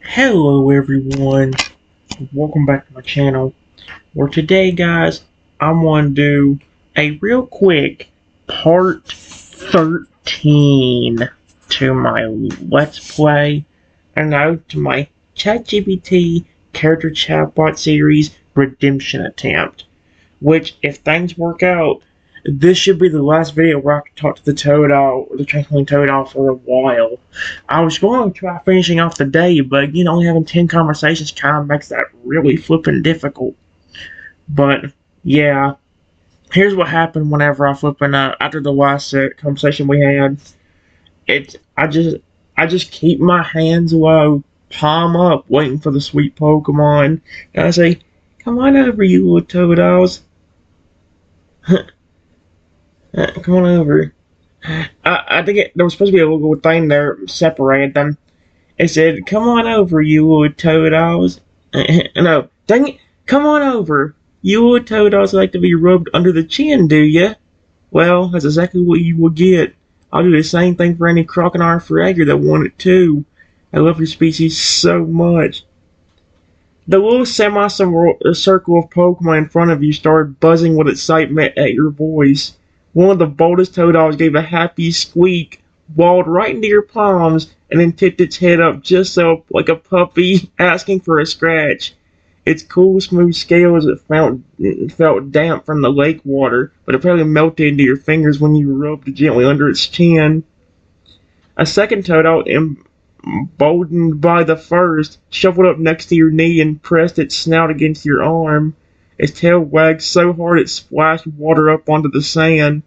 Hello everyone, welcome back to my channel. Where today guys, I'm going to do a real quick part 13 to my Let's Play, and no, to my ChatGPT character chatbot series redemption attempt. Which, if things work out, this should be the last video where I can talk to the Totodile, or the Twinkling Totodile, for a while. I was going to try finishing off the day, but only having 10 conversations kind of makes that really flipping difficult. But yeah, here's what happened whenever I flipping after the last conversation we had. It's I just keep my hands low, palm up, waiting for the sweet Pokemon, and I say, "Come on over, you little Totodiles." Come on over. I think there was supposed to be a little thing there separating them. It said, "Come on over, you little Totodiles." No, dang it! Come on over. You little Totodiles like to be rubbed under the chin, do ya? Well, that's exactly what you will get. I'll do the same thing for any crocodile fragger that want it too. I love your species so much. The little semi-circle of Pokemon in front of you started buzzing with excitement at your voice. One of the boldest Totodiles gave a happy squeak, walled right into your palms, and then tipped its head up just so, like a puppy, asking for a scratch. Its cool, smooth scales felt damp from the lake water, but it probably melted into your fingers when you rubbed gently under its chin. A second Totodile, emboldened by the first, shuffled up next to your knee and pressed its snout against your arm. Its tail wagged so hard it splashed water up onto the sand.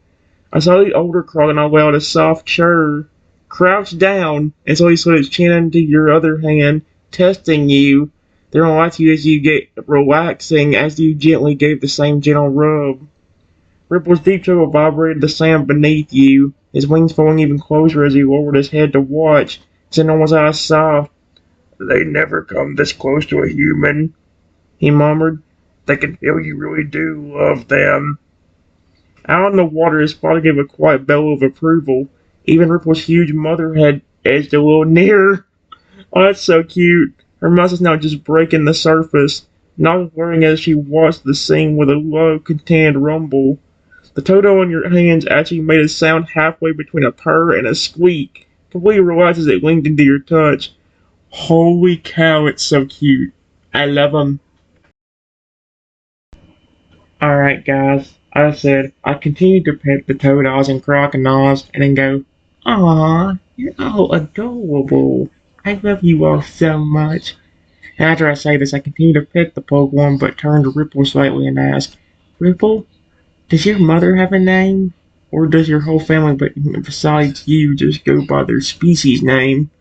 I saw the older crocodile let out a soft chirr, crouched down, and slowly slid its chin into your other hand, testing you. Then relaxed you as you get relaxing as you gently gave the same gentle rub. Ripple's deep chuckle vibrated the sand beneath you, his wings falling even closer as he lowered his head to watch, his enormous eyes soft. "They never come this close to a human," he murmured. "They can feel you really do love them." Out in the water, his father gave a quiet bellow of approval. Even Ripple's huge mother had edged a little nearer. "Oh, that's so cute." Her mouth is now just breaking the surface, not blurring as she watched the scene with a low, contained rumble. The Toto in your hands actually made a sound halfway between a purr and a squeak, completely relaxed as it leaned into your touch. Holy cow, it's so cute. I love them. Alright, guys, I said I continued to pet the Totodiles and crocodiles and then go, "Aw, you're all adorable. I love you all so much." And after I say this, I continue to pet the Pokemon but turn to Ripple slightly and ask, "Ripple, does your mother have a name? Or does your whole family, but besides you, just go by their species name?"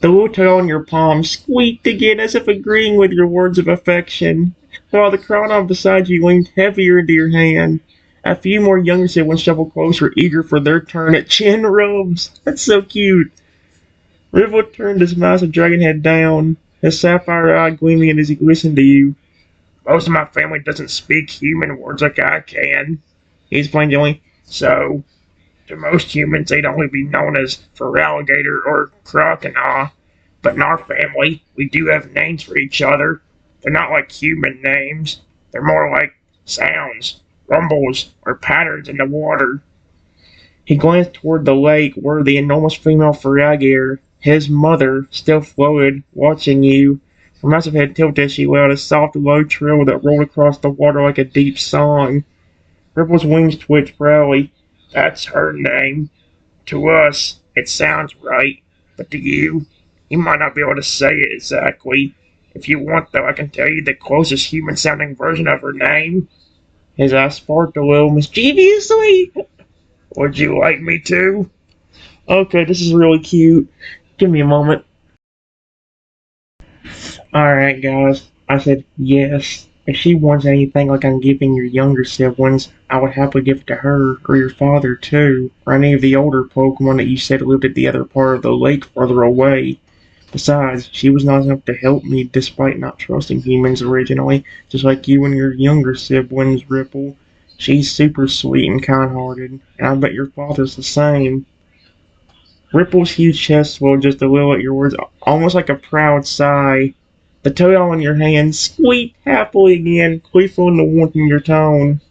The little toe on your palm squeaked again as if agreeing with your words of affection, while the crocodile beside you leaned heavier into your hand. A few more younger siblings shuffled closer, eager for their turn at chin rubs. That's so cute. Rivel turned his massive dragon head down, his sapphire eye gleaming as he listened to you. "Most of my family doesn't speak human words like I can," he explained gently. "So, to most humans, they'd only be known as for alligator or crocodile. But in our family, we do have names for each other. They're not like human names. They're more like sounds, rumbles, or patterns in the water." He glanced toward the lake where the enormous female alligator, his mother, still floated, watching you. Her massive head tilted as she let out a soft, low trill that rolled across the water like a deep song. Ripple's wings twitched proudly. "That's her name. To us, it sounds right. But to you, you might not be able to say it exactly. If you want, though, I can tell you the closest human-sounding version of her name." His eyes sparkled a little mischievously. "Would you like me to?" Okay, this is really cute. Give me a moment. Alright, guys. I said yes. If she wants anything like I'm giving your younger siblings, I would happily give it to her, or your father too, or any of the older Pokemon that you said lived at the other part of the lake farther away. Besides, she was nice enough to help me despite not trusting humans originally, just like you and your younger siblings, Ripple. She's super sweet and kind-hearted, and I bet your father's the same. Ripple's huge chest swelled just a little at your words, almost like a proud sigh. The Totodile in your hand squeaked happily again, feeling the warmth in your tone.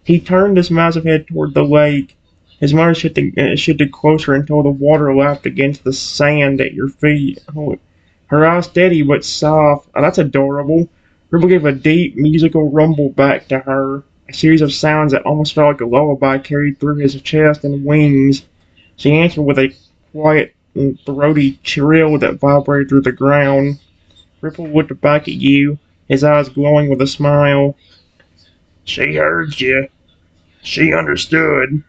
He turned his massive head toward the lake. His mother shifted closer until the water lapped against the sand at your feet. Oh, her eyes steady but soft. Oh, that's adorable. Ripple gave a deep, musical rumble back to her. A series of sounds that almost felt like a lullaby carried through his chest and wings. She answered with a quiet, throaty trill that vibrated through the ground. Ripple looked back at you, his eyes glowing with a smile. She heard you. She understood.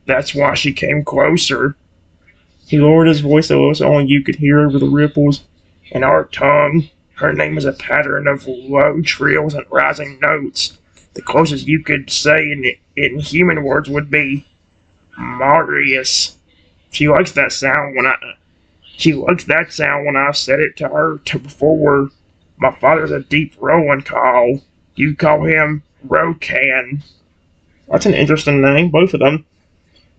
That's why she came closer. He lowered his voice so only you could hear over the ripples. In our tongue, her name is a pattern of low trills and rising notes. The closest you could say in human words would be Marius. She likes that sound when I said it to her before. My father's a deep rolling call. You call him Rokan. That's an interesting name, both of them.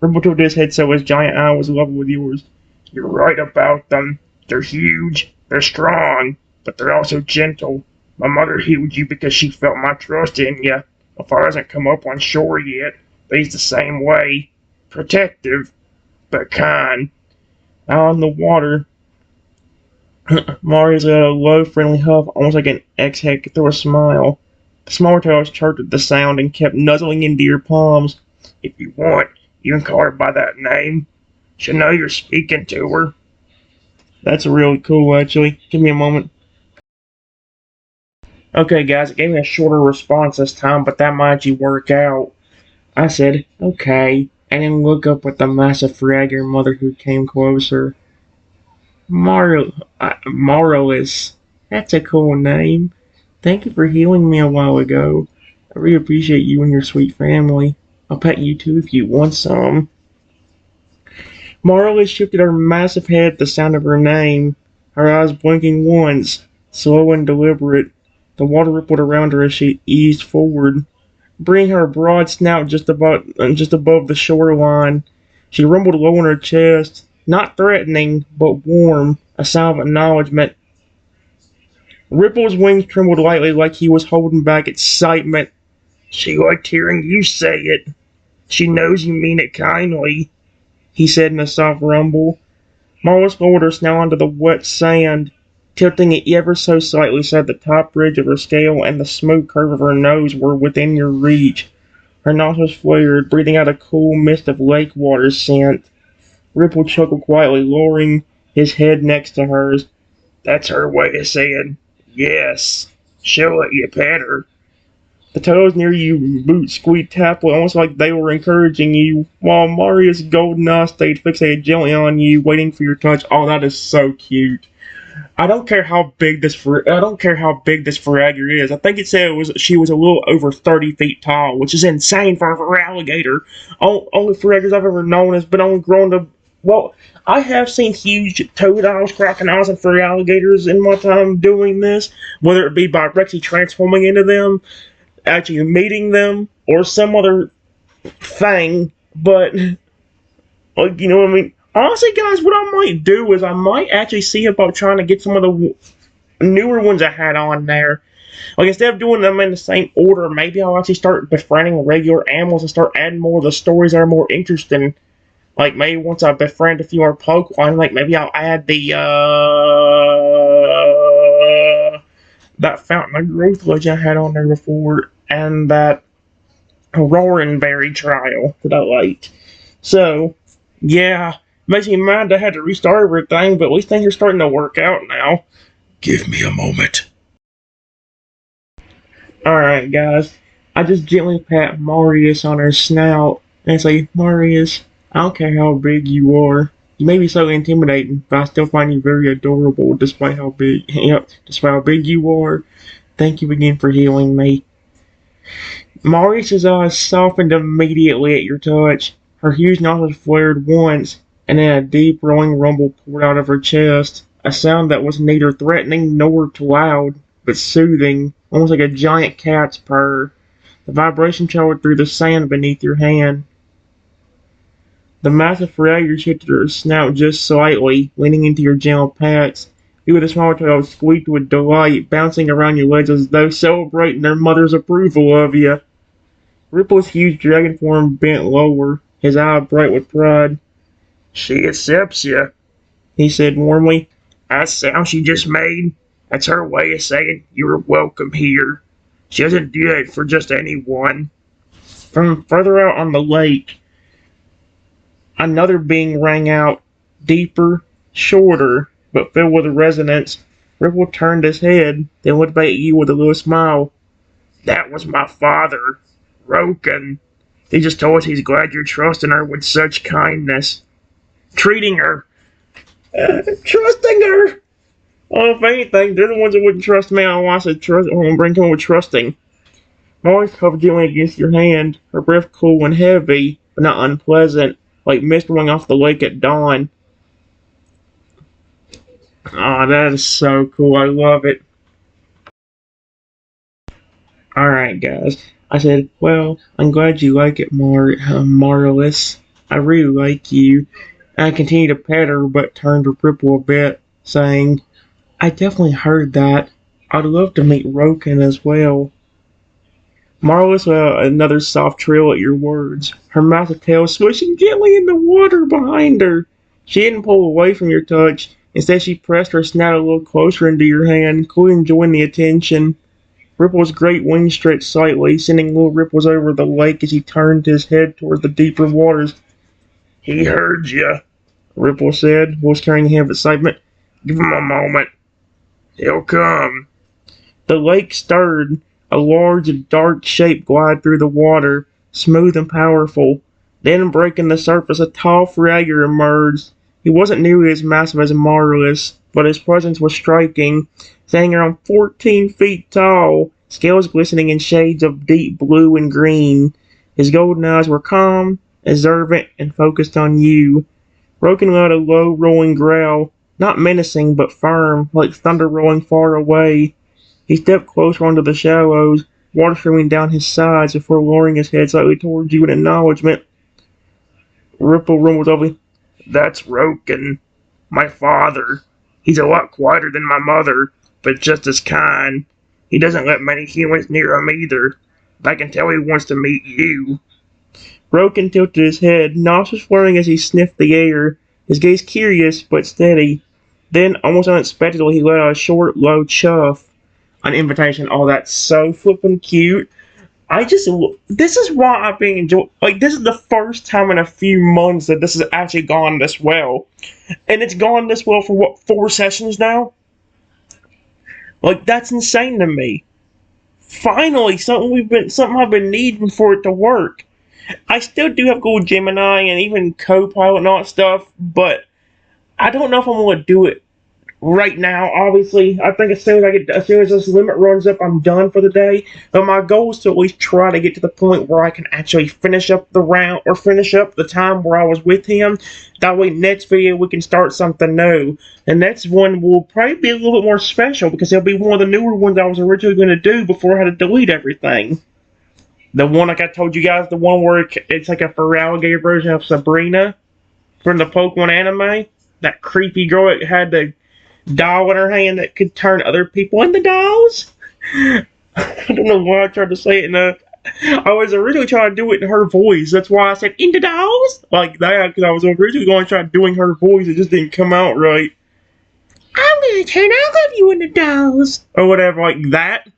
Ripple tilted his head so his giant eye was level with yours. You're right about them. They're huge, they're strong, but they're also gentle. My mother healed you because she felt my trust in you. My father hasn't come up on shore yet, but he's the same way. Protective, but kind. Out on the water, Marius let a low, friendly huff, almost like an exhale through a smile. The smaller toes chirped at the sound and kept nuzzling into your palms. If you want, you can call her by that name. She'll know you're speaking to her. That's really cool, actually. Give me a moment. Okay, guys, it gave me a shorter response this time, but that might actually work out. I said, okay, and then look up at the massive fragger mother who came closer. Marlis. That's a cool name. Thank you for healing me a while ago. I really appreciate you and your sweet family. I'll pet you too if you want some. Marlis shifted her massive head at the sound of her name, her eyes blinking once, slow and deliberate. The water rippled around her as she eased forward, bringing her broad snout just above the shoreline. She rumbled low in her chest, not threatening, but warm, a sound of acknowledgement. Ripple's wings trembled lightly like he was holding back excitement. She liked hearing you say it. She knows you mean it kindly, he said in a soft rumble. Marlis lowered her snout onto the wet sand, tilting it ever so slightly so that the top ridge of her scale and the smooth curve of her nose were within your reach. Her nostrils flared, breathing out a cool mist of lake water scent. Ripple chuckled quietly, lowering his head next to hers. That's her way of saying, yes, she'll let you pet her. The toes near you boot squeaked happily, almost like they were encouraging you, while Marius' golden eyes stayed fixated gently on you, waiting for your touch. Oh, that is so cute. I don't care how big this Faragger is. I think it said she was a little over 30 feet tall, which is insane for an alligator. Only Faraggers I've ever known has been only grown to. Well, I have seen huge Totodiles, crocodiles, and furry alligators in my time doing this, whether it be by actually transforming into them, actually meeting them, or some other thing. But like, you know what I mean? Honestly, guys, what I might do is I might actually see about trying to get some of the newer ones I had on there. Like, instead of doing them in the same order, maybe I'll actually start befriending regular animals and start adding more of the stories that are more interesting. Like, maybe once I befriend a few more Pokemon, like, maybe I'll add that Fountain of Growth legend I had on there before, and that Roaring Berry trial that I liked. So, yeah, makes me mad I had to restart everything, but at least things are starting to work out now. Give me a moment. Alright, guys. I just gently pat Marius on her snout and say, Marius, I don't care how big you are. You may be so intimidating, but I still find you very adorable despite how big despite how big you are. Thank you again for healing me. Marius's eyes softened immediately at your touch. Her huge nostrils flared once, and then a deep rolling rumble poured out of her chest, a sound that was neither threatening nor loud, but soothing, almost like a giant cat's purr. The vibration traveled through the sand beneath your hand. The massive Fragger shifted her snout just slightly, leaning into your gentle pats. You with a small tail squeaked with delight, bouncing around your legs as though celebrating their mother's approval of you. Ripple's huge dragon form bent lower, his eye bright with pride. She accepts you, he said warmly. That sound she just made, that's her way of saying you're welcome here. She doesn't do that for just anyone. From further out on the lake, another being rang out, deeper, shorter, but filled with resonance. Ripple turned his head, then looked back at you with a little smile. That was my father, Roken. He just told us he's glad you're trusting her with such kindness. Treating her. Trusting her! Oh, if anything, they're the ones that wouldn't trust me. I want to trust. I want to bring home with trusting. Molly's covered gently against your hand, her breath cool and heavy, but not unpleasant, like mist blowing off the lake at dawn. Oh, that is so cool. I love it. Alright, guys. I said, well, I'm glad you like it, Marlis. I really like you. And I continued to pet her, but turned to Ripple a bit, saying, I definitely heard that. I'd love to meet Roken as well. Marlis let another soft trill at your words, her massive tail swishing gently in the water behind her. She didn't pull away from your touch. Instead, she pressed her snout a little closer into your hand, clearly enjoying the attention. Ripple's great wings stretched slightly, sending little ripples over the lake as he turned his head toward the deeper waters. He heard you, Ripple said, voice carrying a hint of excitement. Give him a moment. He'll come. The lake stirred. A large, dark shape glided through the water, smooth and powerful. Then, breaking the surface, a tall Fragger emerged. He wasn't nearly as massive as Marlis, but his presence was striking, standing around 14 feet tall, scales glistening in shades of deep blue and green. His golden eyes were calm, observant, and focused on you. Roken let a low, rolling growl, not menacing but firm, like thunder rolling far away. He stepped closer onto the shallows, water streaming down his sides before lowering his head slightly towards you in acknowledgement. Ripple rumbled over. That's Roken, my father. He's a lot quieter than my mother, but just as kind. He doesn't let many humans near him either. I can tell he wants to meet you. Roken tilted his head, nostrils flaring as he sniffed the air, his gaze curious but steady. Then, almost unexpectedly, he let out a short, low chuff. An invitation. Oh, that's so flippin' cute. This is why I've been enjoying, like, this is the first time in a few months that this has actually gone this well. And it's gone this well for, what, 4 sessions now? Like, that's insane to me. Finally, something I've been needing for it to work. I still do have Google Gemini and even Copilot and all that stuff, but I don't know if I'm going to do it right now. Obviously, I think as soon as this limit runs up, I'm done for the day. But my goal is to at least try to get to the point where I can actually finish up the round or finish up the time where I was with him. That way, next video we can start something new. The next one will probably be a little bit more special because it'll be one of the newer ones I was originally going to do before I had to delete everything. The one like I told you guys, the one where it's like a Feraligatr version of Sabrina from the Pokemon anime. That creepy girl that had the doll in her hand that could turn other people into dolls. I don't know why I tried to say it I was originally trying to do it in her voice. That's why I said into dolls like that, because I was originally going to try doing her voice. It just didn't come out right. I'm gonna turn all of you into dolls or whatever, like that.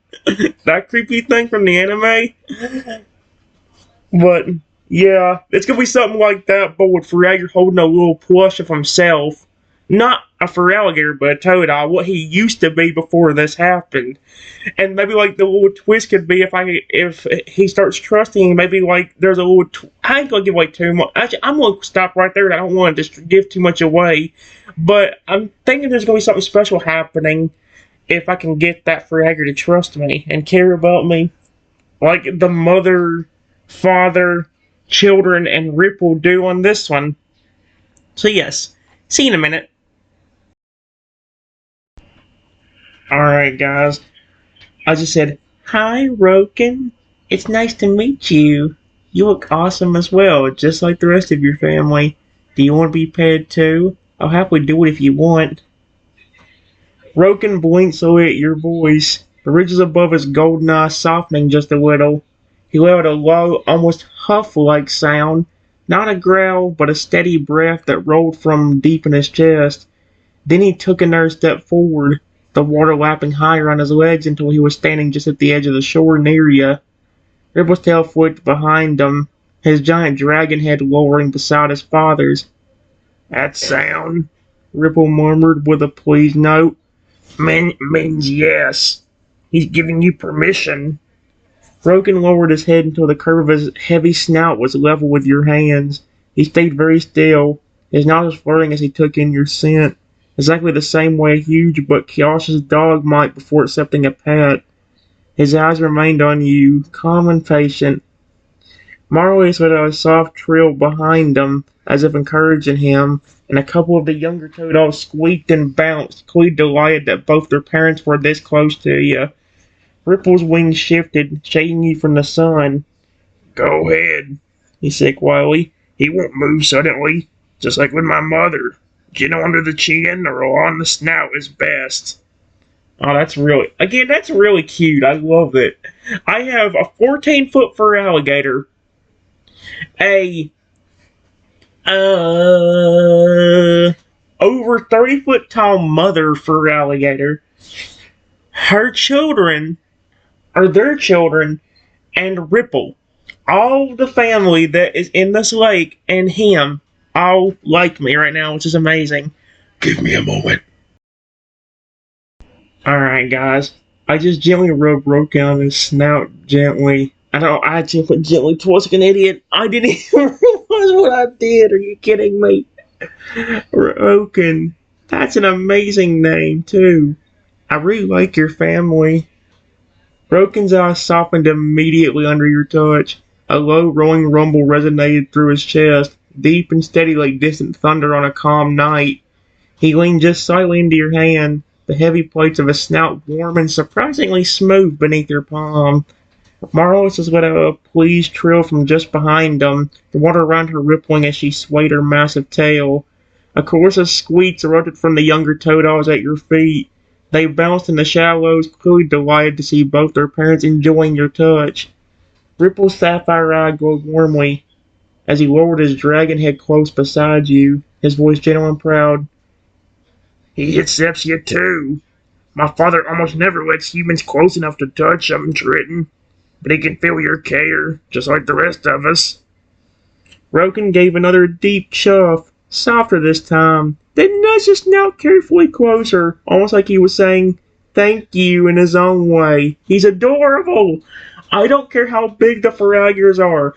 That creepy thing from the anime. But yeah, it's gonna be something like that, but with Fragger holding a little plush of himself. Not a Feraligatr, but a Totodile, what he used to be before this happened. And maybe like the little twist could be if he starts trusting, maybe like there's a little. I ain't gonna give away too much. Actually, I'm gonna stop right there. I don't want to just give too much away, but I'm thinking there's gonna be something special happening if I can get that Fragger to trust me and care about me, like the mother, father, children, and Ripple do on this one. So yes, see you in a minute. Alright, guys. I just said, hi, Roken. It's nice to meet you. You look awesome as well, just like the rest of your family. Do you want to be paired too? I'll happily do it if you want. Roken blinks away at your voice, the ridges above his golden eyes softening just a little. He let out a low, almost huff-like sound, not a growl, but a steady breath that rolled from deep in his chest. Then he took another step forward, the water lapping higher on his legs until he was standing just at the edge of the shore near you. Ripple's tail flicked behind him, his giant dragon head lowering beside his father's. That sound, Ripple murmured with a pleased note, means yes. He's giving you permission. Roken lowered his head until the curve of his heavy snout was level with your hands. He stayed very still, his nostrils flirting as he took in your scent, exactly the same way a huge but cautious dog might before accepting a pet. His eyes remained on you, calm and patient. Marley let out a soft trill behind him, as if encouraging him, and a couple of the younger Totodiles squeaked and bounced, clearly delighted that both their parents were this close to you. Ripple's wings shifted, shading you from the sun. Go ahead, he said quietly. He won't move suddenly, just like with my mother. Gentle under the chin or on the snout is best. Oh, that's really cute. I love it. I have a 14-foot fur alligator, a over 30-foot tall mother fur alligator, her children, or their children, and Ripple. All the family that is in this lake and him all like me right now, which is amazing. Give me a moment. Alright, guys. I just gently rubbed Roken on his snout gently. I just went gently towards like an idiot. I didn't even realize what I did. Are you kidding me? Roken. That's an amazing name, too. I really like your family. Roken's eyes softened immediately under your touch. A low, rolling rumble resonated through his chest, deep and steady like distant thunder on a calm night. He leaned just slightly into your hand, the heavy plates of his snout warm and surprisingly smooth beneath your palm. Marlis has let out a pleased trill from just behind him, the water around her rippling as she swayed her massive tail. A chorus of squeaks erupted from the younger Totodiles at your feet. They bounced in the shallows, clearly delighted to see both their parents enjoying your touch. Ripple's sapphire eye glowed warmly as he lowered his dragon head close beside you, his voice gentle and proud. He accepts you too. My father almost never lets humans close enough to touch him, Triton, but he can feel your care, just like the rest of us. Roken gave another deep chuff, softer this time, then nudged his snout carefully closer, almost like he was saying, thank you in his own way. He's adorable! I don't care how big the Faragers are.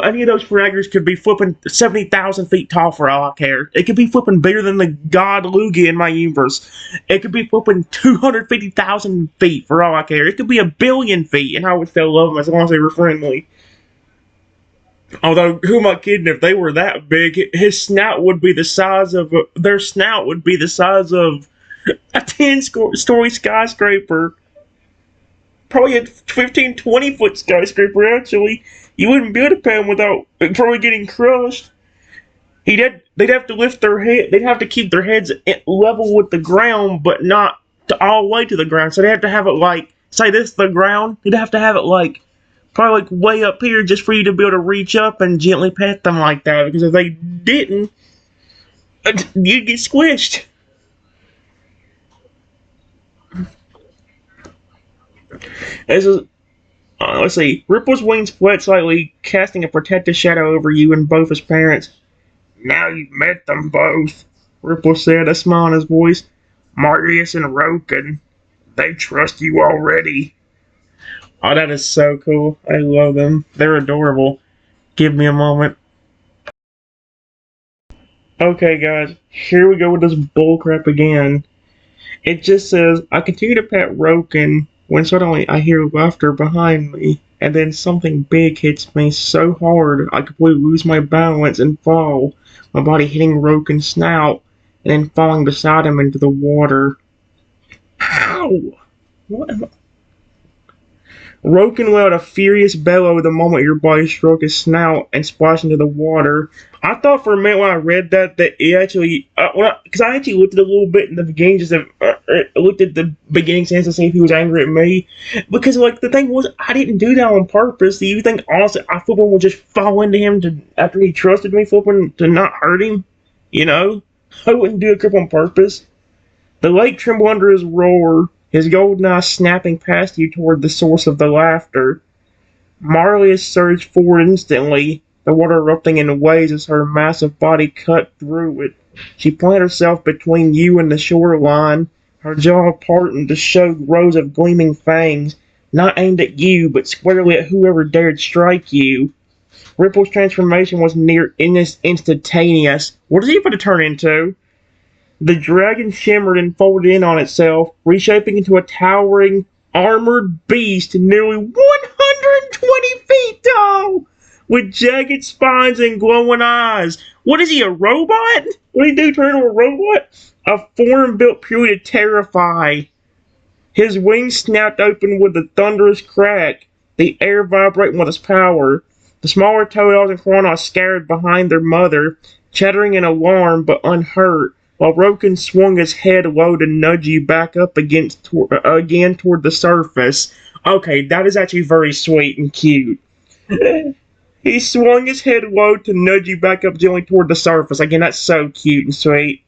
Any of those Faragers could be flipping 70,000 feet tall for all I care. It could be flipping bigger than the god Lugia in my universe. It could be flipping 250,000 feet for all I care. It could be 1,000,000,000 feet, and I would still love them as long as they were friendly. Although, who am I kidding? If they were that big, his snout would be the size of their snout would be the size of a 10-story skyscraper. Probably a 15, 20-foot skyscraper, actually. You wouldn't be able to pay him without probably getting crushed. They'd have to lift their head. They'd have to keep their heads level with the ground, but not all the way to the ground. So they have to have it like, say this is the ground. You'd have to have it like, probably like way up here just for you to be able to reach up and gently pet them like that. Because if they didn't, you'd get squished. Let's see. Ripple's wings flit slightly, casting a protective shadow over you and both his parents. Now you've met them both, Ripple said, a smile in his voice. Marius and Roken. They trust you already. Oh, that is so cool. I love them. They're adorable. Give me a moment. Okay, guys. Here we go with this bullcrap again. It just says, I continue to pet Roken when suddenly I hear laughter behind me, and then something big hits me so hard I completely lose my balance and fall, my body hitting Roken's snout, and then falling beside him into the water. Ow! What am I... Roken let out a furious bellow the moment your body struck his snout and splashed into the water. I thought for a minute when I read that it actually, because I actually looked at it a little bit in the beginning, looked at the beginning sentence to see if he was angry at me. Because, like, the thing was, I didn't do that on purpose. Do you think, honestly, I flipping would just fall into him after he trusted me, flipping to not hurt him? You know? I wouldn't do a trip on purpose. The lake trembled under his roar, his golden eyes snapping past you toward the source of the laughter. Marlius surged forward instantly, the water erupting in waves as her massive body cut through it. She planted herself between you and the shoreline, her jaw parting to show rows of gleaming fangs, not aimed at you, but squarely at whoever dared strike you. Ripple's transformation was near instantaneous. What is he going to turn into? The dragon shimmered and folded in on itself, reshaping into a towering, armored beast nearly 120 feet tall, with jagged spines and glowing eyes. What is he, a robot? What did he do, turn into a robot? A form built purely to terrify. His wings snapped open with a thunderous crack, the air vibrating with his power. The smaller Totodiles and Chronos scattered behind their mother, chattering in alarm but unhurt, while Roken swung his head low to nudge you back up again toward the surface. Okay, that is actually very sweet and cute. He swung his head low to nudge you back up gently toward the surface. Again, that's so cute and sweet.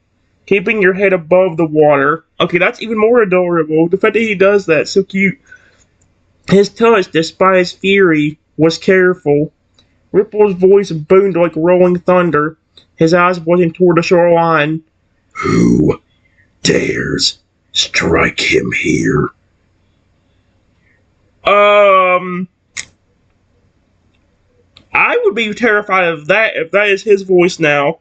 Keeping your head above the water. Okay, that's even more adorable. The fact that he does that, so cute. His touch, despite his fury, was careful. Ripple's voice boomed like rolling thunder, his eyes pointing toward the shoreline. Who dares strike him here? I would be terrified of that if that is his voice now.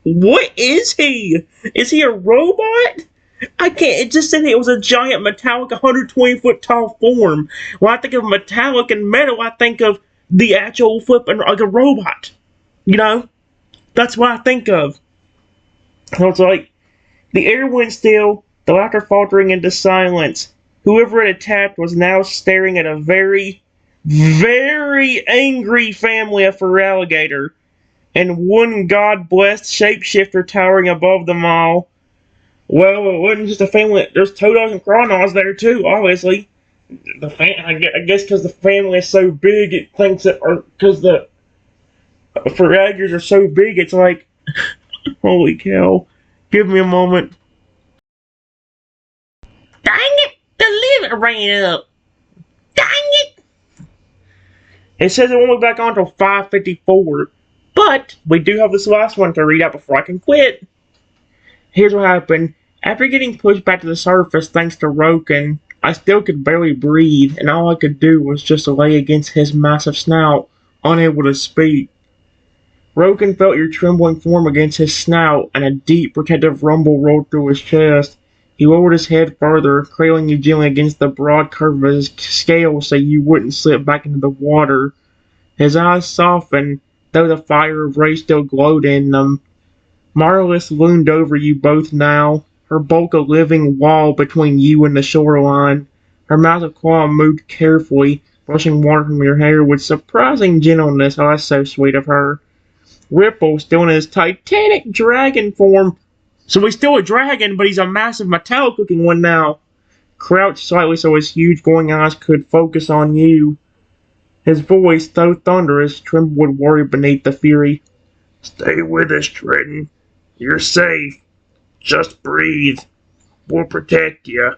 What is he? Is he a robot? I can't. It just said it was a giant metallic 120-foot tall form. When I think of metallic and metal, I think of the actual flipping like a robot. You know? That's what I think of. So it's like, the air went still, the laughter faltering into silence. Whoever it attacked was now staring at a very, very angry family of alligator, and one god-blessed shapeshifter towering above them all. Well, it wasn't just a family. There's Todos and Chronos there too, obviously. I guess because the family is so big, it thinks that, or because the alligators are so big, it's like, holy cow. Give me a moment. Dang it! The limit ran up. Dang it! It says it won't be back on until 5:54. But we do have this last one to read out before I can quit. Here's what happened. After getting pushed back to the surface thanks to Roken, I still could barely breathe, and all I could do was just lay against his massive snout, unable to speak. Roken felt your trembling form against his snout, and a deep, protective rumble rolled through his chest. He lowered his head further, cradling you gently against the broad curve of his scales so you wouldn't slip back into the water. His eyes softened, though the fire of rage still glowed in them. Marlius loomed over you both now, her bulk a living wall between you and the shoreline. Her massive claw moved carefully, brushing water from your hair with surprising gentleness. Oh, that's so sweet of her. Ripple, still in his titanic dragon form. So he's still a dragon, but he's a massive metallic-looking one now. Crouched slightly so his huge glowing eyes could focus on you. His voice, though thunderous, trembled with worry beneath the fury. Stay with us, Trenton. You're safe. Just breathe. We'll protect you.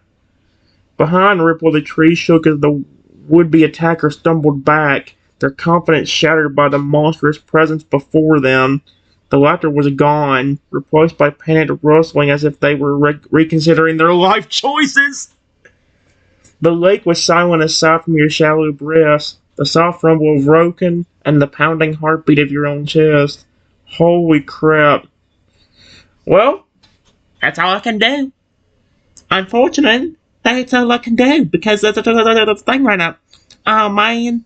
Behind Ripple, the tree shook as the would-be attacker stumbled back, their confidence shattered by the monstrous presence before them. The laughter was gone, replaced by panicked rustling as if they were reconsidering their life choices. The lake was silent aside from your shallow breaths, the soft rumble of Roken, and the pounding heartbeat of your own chest. Holy crap. Well, that's all I can do. Unfortunately, that's all I can do, because that's the thing right now. Oh, man.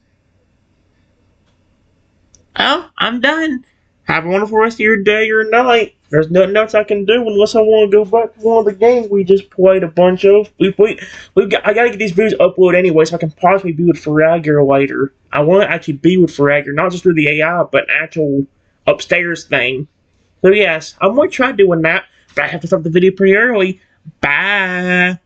Oh, I'm done. Have a wonderful rest of your day or night. There's nothing else I can do unless I want to go back to one of the games we just played a bunch of. I gotta get these videos uploaded anyway, so I can possibly be with Fragger later. I want to actually be with Fragger, not just through the AI, but an actual upstairs thing. So yes, I'm gonna try doing that, but I have to stop the video pretty early. Bye.